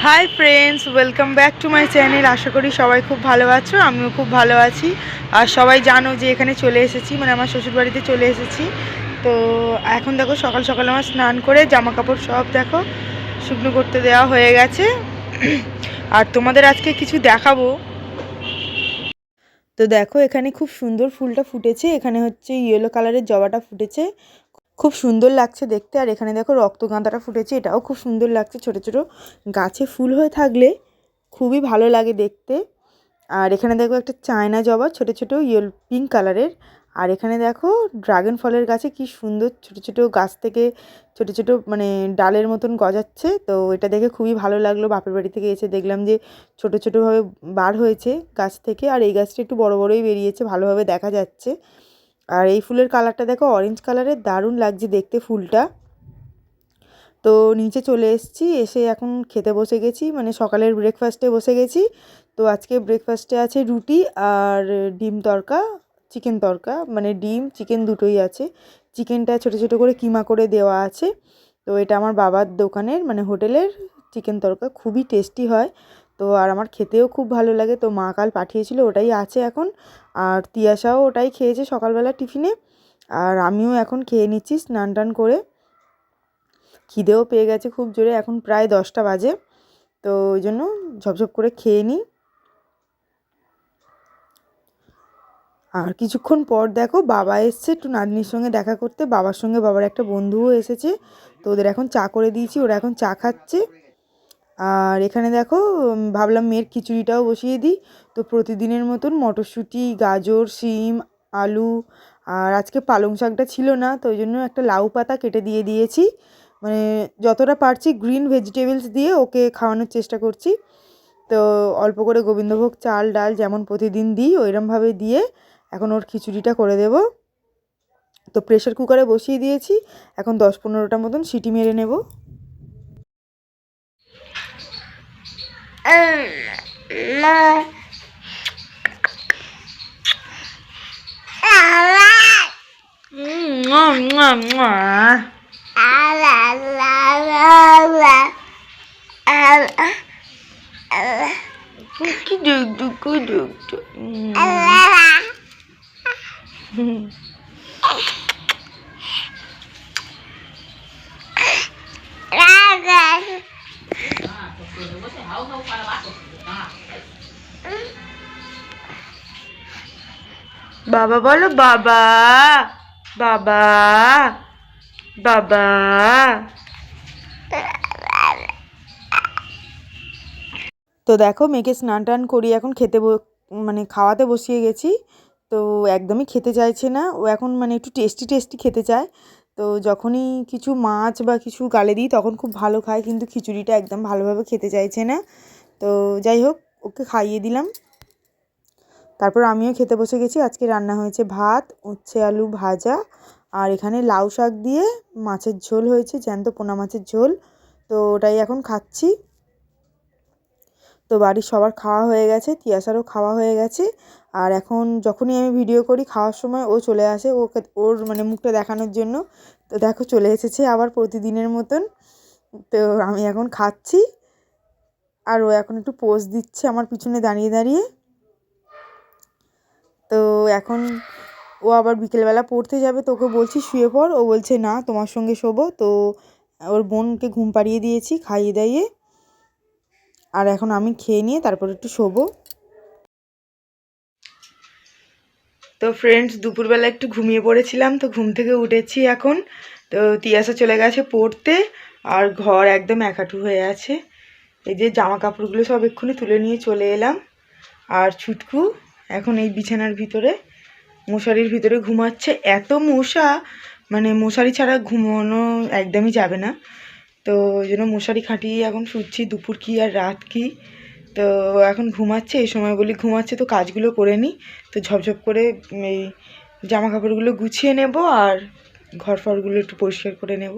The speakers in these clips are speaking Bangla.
High friends, welcome back to my channel. আশা করি সবাই খুব ভালো আছো, আমিও খুব ভালো আছি। আর সবাই জানো যে এখানে চলে এসেছি, মানে আমার শ্বশুরবাড়িতে চলে এসেছি। তো এখন দেখো সকাল সকাল আমার স্নান করে জামা কাপড় সব দেখো শুকনো করতে দেওয়া হয়ে গেছে। আর তোমাদের আজকে কিছু দেখাবো। তো দেখো এখানে খুব সুন্দর ফুলটা ফুটেছে, এখানে হচ্ছে ইয়েলো কালারের জবাটা ফুটেছে, খুব সুন্দর লাগছে দেখতে। আর এখানে দেখো রক্তগাঁদাটা ফুটেছে, এটাও খুব সুন্দর লাগছে। ছোট ছোট গাছে ফুল হয়ে থাকলে খুবই ভালো লাগে দেখতে। আর এখানে দেখো একটা চায়না জবা, ছোট ছোট ইয়েলো পিঙ্ক কালারের। আর এখানে দেখো ড্রাগন ফলের গাছে কি সুন্দর ছোট ছোট গাছ থেকে ছোট ছোট মানে ডালের মতন গজাচ্ছে। তো এটা দেখে খুবই ভালো লাগলো। বাপের বাড়ি থেকে এসে দেখলাম যে ছোট ছোটোভাবে বার হয়েছে গাছ থেকে। আর এই গাছটা একটু বড় বড়ই বেরিয়েছে, ভালোভাবে দেখা যাচ্ছে। আর এই ফুলের কালারটা দেখো অরেঞ্জ কালারের, দারুণ লাগছে দেখতে ফুলটা। তো নিচে চলে এসেছি, এসে এখন খেতে বসে গেছি, মানে সকালের ব্রেকফাস্টে বসে গেছি। তো আজকে ব্রেকফাস্টে আছে রুটি আর ডিম তড়কা, চিকেন তড়কা, মানে ডিম চিকেন দুটোই আছে। চিকেনটা ছোটো ছোটো করে কিমা করে দেওয়া আছে। তো এটা আমার বাবার দোকানের মানে হোটেলের চিকেন তড়কা, খুবই টেস্টি হয়। তো আর আমার খেতেও খুব ভালো লাগে। তো মা কাল পাঠিয়েছিল, ওটাই আছে এখন। আর তিয়াশাও ওটাই খেয়েছে সকালবেলা টিফিনে। আর আমিও এখন খেয়ে নিচ্ছি স্নান টান করে। খিদেও পেয়ে গেছে খুব জোরে, এখন প্রায় 10টা বাজে। তো ওই জন্য ঝপঝপ করে খেয়ে নিই। আর কিছুক্ষণ পর দেখো বাবা এসছে একটু নাতনির সঙ্গে দেখা করতে, বাবার সঙ্গে বাবার একটা বন্ধুও এসেছে। তো ওদের এখন চা করে দিয়েছি, ওরা এখন চা খাচ্ছে। আর এখানে দেখো ভাবলাম মেয়ের খিচুড়িটাও বসিয়ে দিই। তো প্রতিদিনের মতন মটরশুঁটি, গাজর, শিম, আলু, আর আজকে পালং শাকটা ছিল না, তো ওই জন্য একটা লাউ পাতা কেটে দিয়ে দিয়েছি। মানে যতটা পারছি গ্রিন ভেজিটেবলস দিয়ে ওকে খাওয়ানোর চেষ্টা করছি। তো অল্প করে গোবিন্দভোগ চাল ডাল যেমন প্রতিদিন দিই ওইরমভাবে দিয়ে এখন ওর খিচুড়িটা করে দেব। তো প্রেশার কুকারে বসিয়ে দিয়েছি, এখন 10-15টা মতন সিটি মেরে নেব। বাবা বলো, বাবা বাবা বাবা। তো দেখো মেয়েকে স্নান টান করি, এখন মানে খাওয়াতে বসিয়ে গেছি। তো একদমই খেতে চাইছে না ও এখন, মানে একটু টেস্টি টেস্টি খেতে চায়। তো যখনই কিছু মাছ বা কিছু গালে দিই তখন খুব ভালো খায়, কিন্তু খিচুড়িটা একদম ভালোভাবে খেতে চাইছে না। তো যাই হোক, ওকে খাইয়ে দিলাম। তারপর আমিও খেতে বসে গেছি। আজকে রান্না হয়েছে ভাত, উচ্ছে আলু ভাজা, আর এখানে লাউ শাক দিয়ে মাছের ঝোল হয়েছে, জ্যান্ত পোনা মাছের ঝোল। তো ওটাই এখন খাচ্ছি। তো বাড়ির সবার খাওয়া হয়ে গেছে, তিয়াসারও খাওয়া হয়ে গেছে। আর এখন যখনই আমি ভিডিও করি খাওয়ার সময় ও চলে আসে ওর মানে মুখটা দেখানোর জন্য। তো দেখো চলে এসেছে আবার প্রতিদিনের মতন। তো আমি এখন খাচ্ছি, আর ও এখন একটু পোজ দিচ্ছে আমার পিছনে দাঁড়িয়ে দাঁড়িয়ে। তো এখন ও আবার বিকেলবেলা পড়তে যাবে, তো ওকে বলছি শুয়ে পড়, ও বলছে না তোমার সঙ্গে শোবো। তো ওর বোনকে ঘুম পাড়িয়ে দিয়েছি খাইয়ে দাইয়ে। আর এখন আমি খেয়ে নিয়ে তারপর একটু শোবো। তো ফ্রেন্ডস দুপুরবেলা একটু ঘুমিয়ে পড়েছিলাম, তো ঘুম থেকে উঠেছি এখন। তো তিয়াসা চলে গেছে পড়তে, আর ঘর একদম একাটু হয়ে আছে। এই যে জামা কাপড়গুলো সব এক্ষুনি তুলে নিয়ে চলে এলাম। আর ছুটকু এখন এই বিছানার ভিতরে মশারির ভিতরে ঘুমাচ্ছে। এত মশা, মানে মশারি ছাড়া ঘুমানো একদমই যাবে না। তো ওই জন্য মশারি খাটিয়ে এখন শুচ্ছি, দুপুর কি আর রাত কি। তো এখন ঘুমাচ্ছে, এই সময় বলি ঘুমাচ্ছে, তো কাজগুলো করে নিই। তো ঝপঝপ করে এই জামা কাপড়গুলো গুছিয়ে নেব, আর ঘর ফরগুলো একটু পরিষ্কার করে নেব।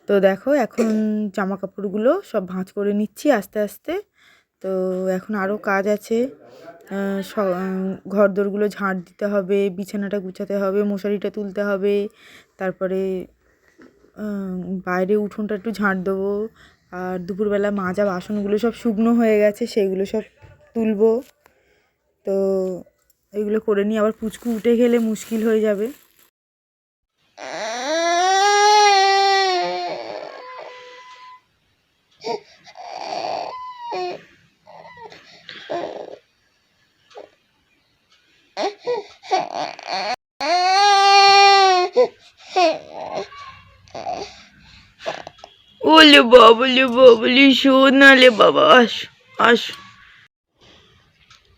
তো দেখো এখন জামা কাপড়গুলো সব ভাঁজ করে নিচ্ছি আস্তে আস্তে। তো এখন আরও কাজ আছে, ঘরদোরগুলো ঝাঁট দিতে হবে, বিছানাটা গুছাতে হবে, মশারিটা তুলতে হবে, তারপরে বাইরে উঠোনটা একটু ঝাঁট দেবো। আর দুপুরবেলা মাজা বাসনগুলো সব শুকনো হয়ে গেছে, সেইগুলো সব তুলবো। তো এইগুলো করে নিয়ে আবার পুচকু উঠে গেলে মুশকিল হয়ে যাবে। ওলে বাবলি বাবলি শোনালে বাবা, আস আস।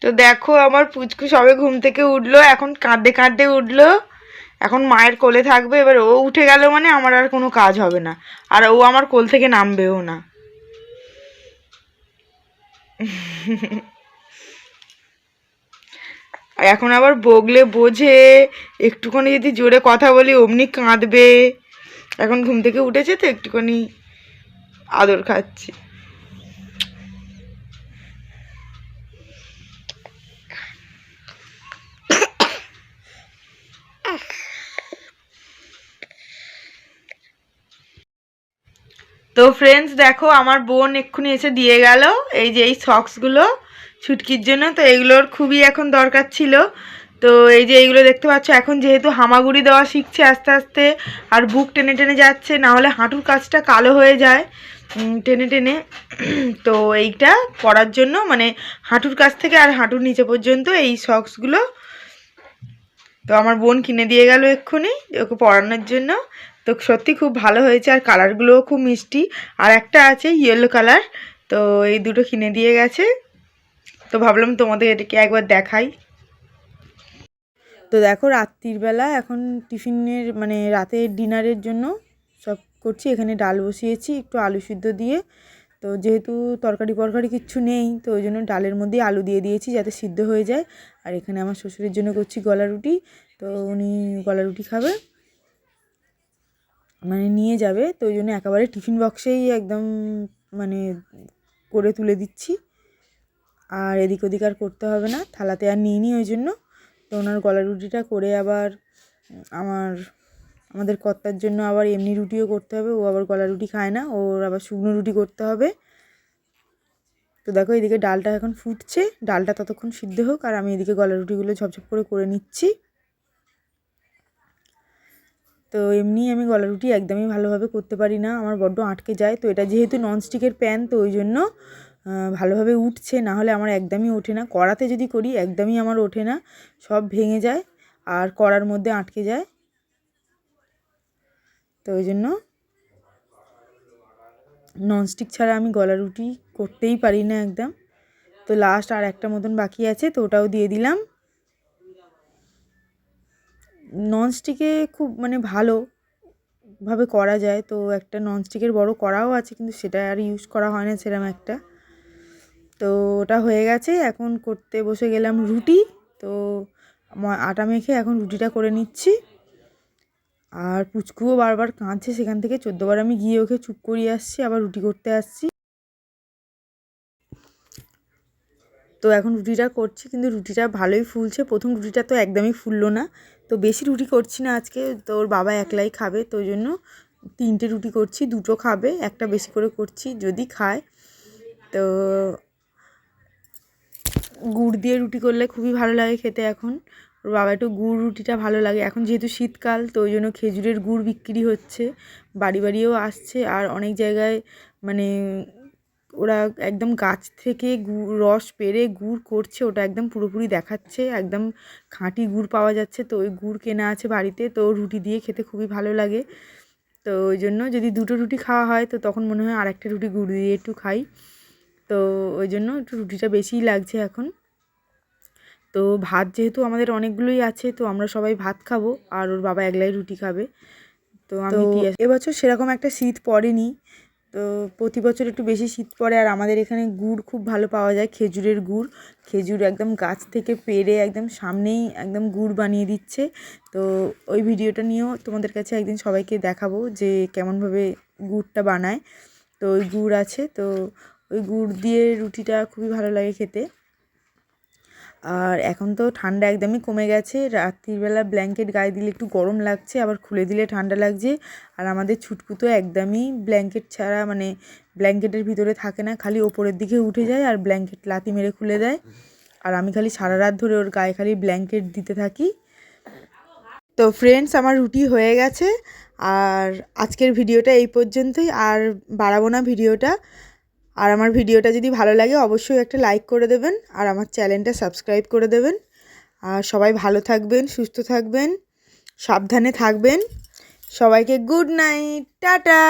তো দেখো আমার পুচকু সবে ঘুম থেকে উঠলো, এখন কাঁদতে কাঁদতে উঠলো। এখন মায়ের কোলে থাকবে। এবার ও উঠে গেল মানে আমার আর কোনো কাজ হবে না, আর ও আমার কোল থেকে নামবেও না। এখন আবার বগলে বোঝে, একটুখানি যদি জোরে কথা বলি অমনি কাঁদবে। এখন ঘুম থেকে উঠেছে তো একটুখানি আদর খাচ্ছি। তো ফ্রেন্ডস দেখো, আমার বোন এক্ষুনি এসে দিয়ে গেল এই যে এই সক্সগুলো ছুটকির জন্য। তো এইগুলোর খুবই এখন দরকার ছিল। তো এই যে এইগুলো দেখতে পাচ্ছ, এখন যেহেতু হামাগুড়ি দেওয়া শিখছে আস্তে আস্তে, আর বুক টেনে টেনে যাচ্ছে, না হলে হাঁটুর কাছটা কালো হয়ে যায় টেনে টেনে। তো এইটা পরার জন্য মানে হাঁটুর কাছ থেকে আর হাঁটুর নিচে পর্যন্ত এই সক্সগুলো তো আমার বোন কিনে দিয়ে গেল এক্ষুনি ওকে পরানোর জন্য। তো সত্যি খুব ভালো হয়েছে, আর কালারগুলোও খুব মিষ্টি। আর একটা আছে ইয়েলো কালার, তো এই দুটো কিনে দিয়ে গেছে। তো ভাবলাম তোমাদের এটাকে একবার দেখাই। তো দেখো রাত্রিবেলা এখন টিফিনের মানে রাতের ডিনারের জন্য সব করছি। এখানে ডাল বসিয়েছি একটু আলু সিদ্ধ দিয়ে। তো যেহেতু তরকারি কিচ্ছু নেই, তো ওই জন্য ডালের মধ্যে আলু দিয়ে দিয়েছি যাতে সিদ্ধ হয়ে যায়। আর এখানে আমার শ্বশুরের জন্য করছি গলা রুটি। তো উনি গলা রুটি খাবে, মানে নিয়ে যাবে। তো ওই জন্য একেবারে টিফিন বক্সেই একদম মানে করে তুলে দিচ্ছি। আর এদিক ওদিক আর করতে হবে না, থালাতে আর নিই নি ওই জন্য। তো ওনার গলা রুটিটা করে আবার আমাদের কর্তার জন্য আবার এমনি রুটিও করতে হবে। ও আবার গলা রুটি খায় না, ওর আবার শুকনো রুটি করতে হবে। তো দেখো এদিকে ডালটা এখন ফুটছে, ডালটা ততক্ষণ সিদ্ধ হোক, আর আমি এদিকে গলা রুটিগুলো ঝপঝপ করে নিচ্ছি। তো এমনি আমি গলা রুটি একদমই ভালোভাবে করতে পারি না, আমার বড্ড আটকে যায়। তো এটা যেহেতু ননস্টিকের প্যান, তো ওই জন্য ভালোভাবে উঠছে, না হলে আমার একদমই ওঠে না। কড়াতে যদি করি একদমই আমার ওঠে না, সব ভেঙে যায় আর কড়ার মধ্যে আটকে যায়। তো ওই জন্য ননস্টিক ছাড়া আমি গলা রুটি করতেই পারি না একদম। তো লাস্ট আর একটা মতন বাকি আছে, তো ওটাও দিয়ে দিলাম। ননস্টিকে খুব মানে ভালোভাবে করা যায়। তো একটা ননস্টিকের বড় কড়াও আছে, কিন্তু সেটা আর ইউজ করা হয় না সেরকম একটা। তো ওটা হয়ে গেছে, এখন করতে বসে গেলাম রুটি। তো আটা মেখে এখন রুটিটা করে নিচ্ছি। আর পুচকুও বারবার কাঁদছে সেখান থেকে, 14 বার আমি গিয়ে ওকে চুপ করিয়ে আসছি, আবার রুটি করতে আসছি। তো এখন রুটিটা করছি, কিন্তু রুটিটা ভালোই ফুলছে। প্রথম রুটিটা তো একদমই ফুললো না। তো বেশি রুটি করছি না আজকে, তো ওর বাবা একলাই খাবে, তো ওই জন্য 3টে রুটি করছি। 2টো খাবে, একটা বেশি করে করছি যদি খায়। তো গুড় দিয়ে রুটি করলে খুবই ভালো লাগে খেতে। এখন ওর বাবা একটু গুড় রুটিটা ভালো লাগে। এখন যেহেতু শীতকাল, তো ওই জন্য খেজুরের গুড় বিক্রি হচ্ছে, বাড়ি বাড়িও আসছে। আর অনেক জায়গায় মানে ওরা একদম গাছ থেকে রস পেড়ে গুড় করছে, ওটা একদম পুরোপুরি দেখাচ্ছে, একদম খাঁটি গুড় পাওয়া যাচ্ছে। তো ওই গুড় কেনা আছে বাড়িতে, তো রুটি দিয়ে খেতে খুবই ভালো লাগে। তো ওই জন্য যদি 2টো রুটি খাওয়া হয়, তো তখন মনে হয় আরেকটা রুটি গুড় দিয়ে একটু খাই। তো ওই জন্য একটু রুটিটা বেশিই লাগছে এখন। তো ভাত যেহেতু আমাদের অনেকগুলোই আছে, তো আমরা সবাই ভাত খাবো, আর ওর বাবা একলাই রুটি খাবে। তো আমি এবছর সেরকম একটা শীত পড়েনি। তো প্রতি বছর একটু বেশি শীত পড়ে। আর আমাদের এখানে গুড় খুব ভালো পাওয়া যায়, খেজুরের গুড়। খেজুর একদম গাছ থেকে পেড়ে একদম সামনেই একদম গুড় বানিয়ে দিচ্ছে। তো ওই ভিডিওটা নিয়েও তোমাদের কাছে একদিন সবাইকে দেখাবো যে কেমনভাবে গুড়টা বানায়। তো ওই গুড় আছে, তো ওই গুড় দিয়ে রুটিটা খুবই ভালো লাগে খেতে। আর এখন তো ঠান্ডা একদমই কমে গেছে। রাত্রিবেলা ব্ল্যাঙ্কেট গায়ে দিলে একটু গরম লাগছে, আবার খুলে দিলে ঠান্ডা লাগছে। আর আমাদের ছুটকু তো একদমই ব্ল্যাঙ্কেট ছাড়া মানে ব্ল্যাঙ্কেটের ভিতরে থাকে না, খালি ওপরের দিকে উঠে যায় আর ব্ল্যাঙ্কেট লাথি মেরে খুলে দেয়। আর আমি খালি সারা রাত ধরে ওর গায়ে খালি ব্ল্যাঙ্কেট দিতে থাকি। তো ফ্রেন্ডস, আমার রুটি হয়ে গেছে। আর আজকের ভিডিওটা এই পর্যন্তই, আর বাড়াবো না ভিডিওটা। আর আমার ভিডিওটা যদি ভালো লাগে অবশ্যই একটা লাইক করে দেবেন, আর আমার চ্যানেলটা সাবস্ক্রাইব করে দেবেন। আর সবাই ভালো থাকবেন, সুস্থ থাকবেন, সাবধানে থাকবেন। সবাইকে গুড নাইট, টাটা।